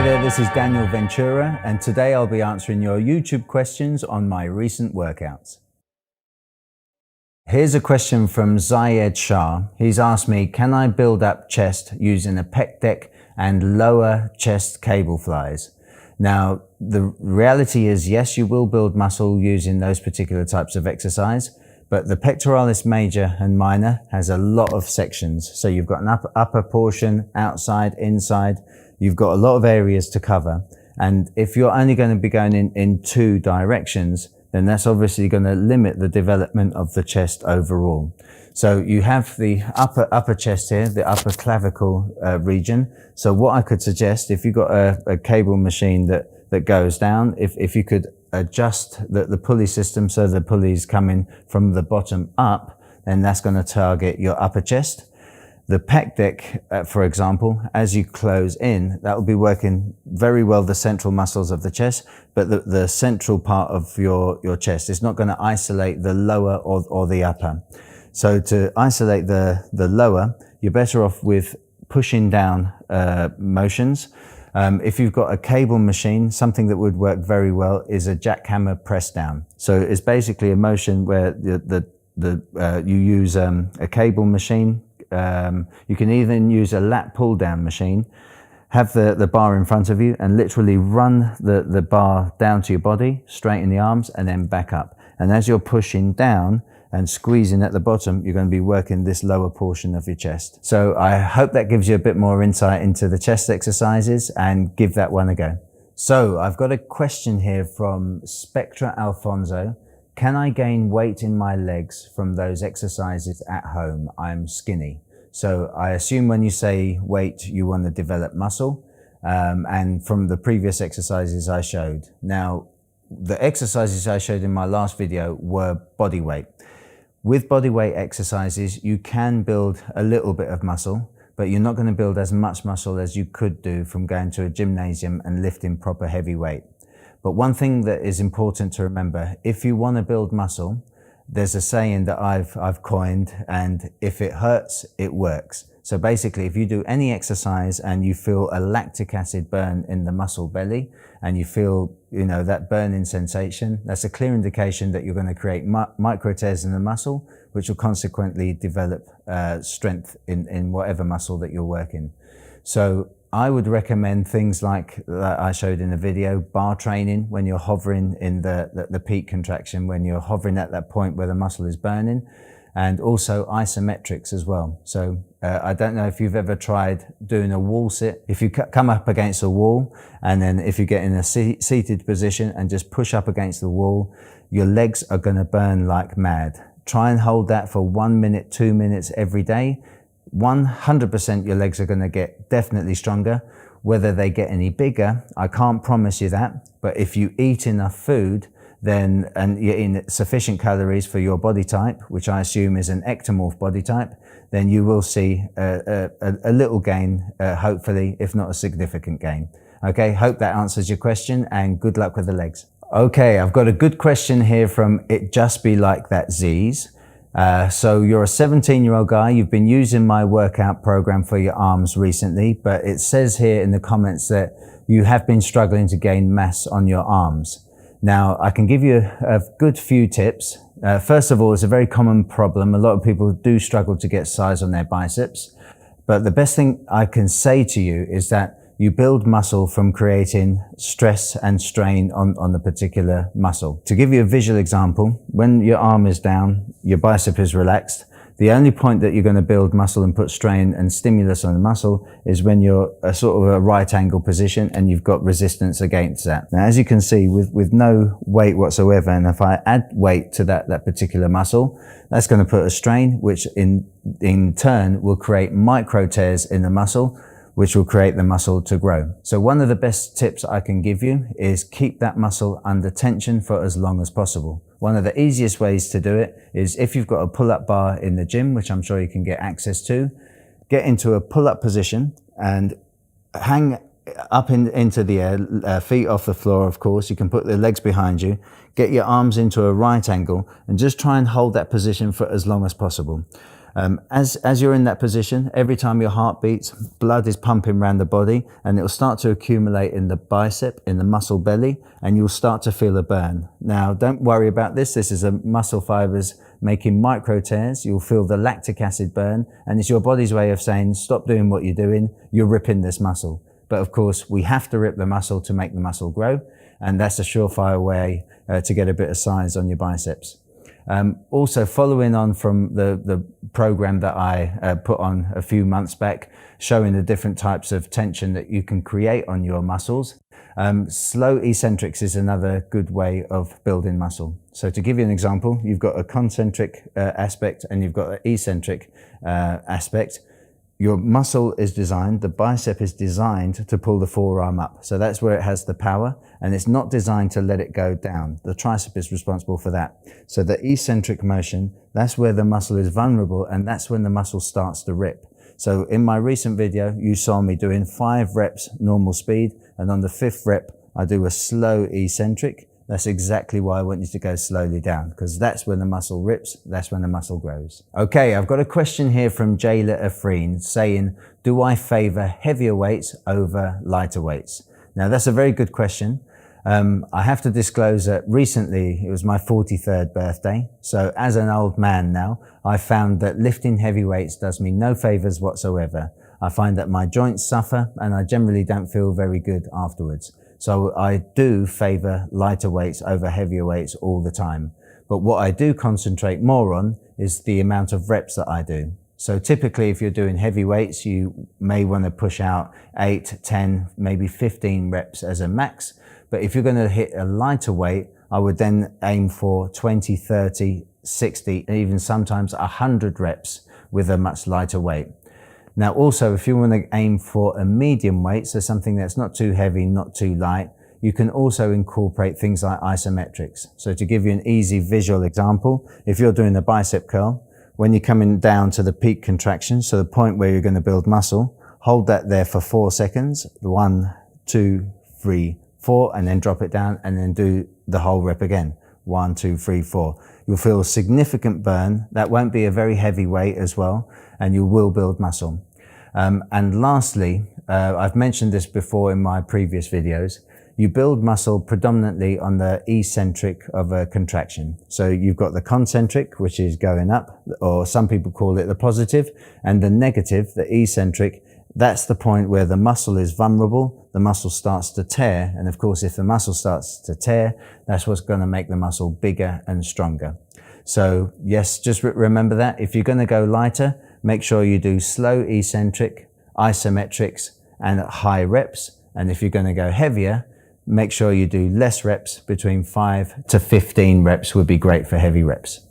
Hi there, this is Daniel Ventura, and today I'll be answering your YouTube questions on my recent workouts. Here's a question from Zayed Shah. He's asked me, can I build up chest using a pec deck and lower chest cable flies? Now, the reality is, yes, you will build muscle using those particular types of exercise, but the pectoralis major and minor has a lot of sections. So you've got an upper portion, outside, inside. You've got a lot of areas to cover. And if you're only going to be going in two directions, then that's obviously going to limit the development of the chest overall. So you have the upper chest here, the upper clavicle region. So what I could suggest, if you've got a cable machine that goes down, if you could adjust the pulley system so the pulley's coming from the bottom up, then that's going to target your upper chest. The pec deck, for example, as you close in, that will be working very well the central muscles of the chest, but the central part of your chest is not going to isolate the lower or the upper. So to isolate the lower, you're better off with pushing down motions. If you've got a cable machine, something that would work very well is a jackhammer press down. So it's basically a motion where you use a cable machine. You can even use a lat pull down machine, have the bar in front of you and literally run the bar down to your body, straighten the arms and then back up. And as you're pushing down and squeezing at the bottom, you're going to be working this lower portion of your chest. So I hope that gives you a bit more insight into the chest exercises, and give that one a go. So I've got a question here from Spectra Alfonso. Can I gain weight in my legs from those exercises at home? I'm skinny. So I assume when you say weight, you want to develop muscle, and from the previous exercises I showed. Now, the exercises I showed in my last video were body weight. With body weight exercises, you can build a little bit of muscle, but you're not going to build as much muscle as you could do from going to a gymnasium and lifting proper heavy weight. But one thing that is important to remember, if you want to build muscle, there's a saying that I've coined, and if it hurts, it works. So basically, if you do any exercise and you feel a lactic acid burn in the muscle belly, and you feel, that burning sensation, that's a clear indication that you're going to create micro tears in the muscle, which will consequently develop strength in whatever muscle that you're working. So I would recommend things like that I showed in the video, bar training when you're hovering in the peak contraction, when you're hovering at that point where the muscle is burning, and also isometrics as well. So I don't know if you've ever tried doing a wall sit. If you come up against a wall, and then if you get in a seated position and just push up against the wall, your legs are going to burn like mad. Try and hold that for 1 minute, 2 minutes every day. 100% your legs are going to get definitely stronger. Whether they get any bigger, I can't promise you that, but if you eat enough food, and you're in sufficient calories for your body type, which I assume is an ectomorph body type, then you will see a little gain, hopefully, if not a significant gain. Okay, hope that answers your question, and good luck with the legs. Okay, I've got a good question here from It Just Be Like That Z's. So you're a 17-year-old guy, you've been using my workout program for your arms recently, but it says here in the comments that you have been struggling to gain mass on your arms. Now, I can give you a good few tips. First of all, it's a very common problem. A lot of people do struggle to get size on their biceps, but the best thing I can say to you is that you build muscle from creating stress and strain on the particular muscle. To give you a visual example, when your arm is down, your bicep is relaxed. The only point that you're going to build muscle and put strain and stimulus on the muscle is when you're a sort of a right angle position and you've got resistance against that. Now, as you can see, with no weight whatsoever, and if I add weight to that particular muscle, that's going to put a strain, which in turn will create micro tears in the muscle, which will create the muscle to grow. So one of the best tips I can give you is keep that muscle under tension for as long as possible. One of the easiest ways to do it is if you've got a pull-up bar in the gym, which I'm sure you can get access to, get into a pull-up position and hang up into the air, feet off the floor, of course. You can put the legs behind you, get your arms into a right angle, and just try and hold that position for as long as possible. As you're in that position, every time your heart beats, blood is pumping around the body, and it will start to accumulate in the bicep, in the muscle belly, and you'll start to feel a burn. Now, don't worry about this. This is a muscle fibers making micro tears. You'll feel the lactic acid burn, and it's your body's way of saying, stop doing what you're doing. You're ripping this muscle. But of course, we have to rip the muscle to make the muscle grow, and that's a surefire way to get a bit of size on your biceps. Also, following on from the program that I put on a few months back, showing the different types of tension that you can create on your muscles, slow eccentrics is another good way of building muscle. So to give you an example, you've got a concentric aspect and you've got an eccentric aspect. Your muscle is designed, the bicep is designed to pull the forearm up. So that's where it has the power, and it's not designed to let it go down. The tricep is responsible for that. So the eccentric motion, that's where the muscle is vulnerable, and that's when the muscle starts to rip. So in my recent video, you saw me doing 5 reps normal speed, and on the 5th rep, I do a slow eccentric. That's exactly why I want you to go slowly down, because that's when the muscle rips, that's when the muscle grows. Okay, I've got a question here from Jayla Afreen saying, do I favor heavier weights over lighter weights? Now that's a very good question. I have to disclose that recently it was my 43rd birthday. So as an old man now, I found that lifting heavy weights does me no favors whatsoever. I find that my joints suffer and I generally don't feel very good afterwards. So I do favor lighter weights over heavier weights all the time. But what I do concentrate more on is the amount of reps that I do. So typically if you're doing heavy weights, you may want to push out 8, 10, maybe 15 reps as a max. But if you're going to hit a lighter weight, I would then aim for 20, 30, 60, even sometimes 100 reps with a much lighter weight. Now also, if you want to aim for a medium weight, so something that's not too heavy, not too light, you can also incorporate things like isometrics. So to give you an easy visual example, if you're doing a bicep curl, when you're coming down to the peak contraction, so the point where you're going to build muscle, hold that there for 4 seconds, 1, 2, 3, 4, and then drop it down and then do the whole rep again. 1, 2, 3, 4. You'll feel a significant burn. That won't be a very heavy weight as well, and you will build muscle. And lastly, I've mentioned this before in my previous videos, you build muscle predominantly on the eccentric of a contraction. So you've got the concentric, which is going up, or some people call it the positive, and the negative, the eccentric. That's the point where the muscle is vulnerable, the muscle starts to tear, and of course if the muscle starts to tear, that's what's going to make the muscle bigger and stronger. So yes, just remember that. If you're going to go lighter, make sure you do slow eccentric, isometrics, and high reps. And if you're going to go heavier, make sure you do less reps. Between 5 to 15 reps would be great for heavy reps.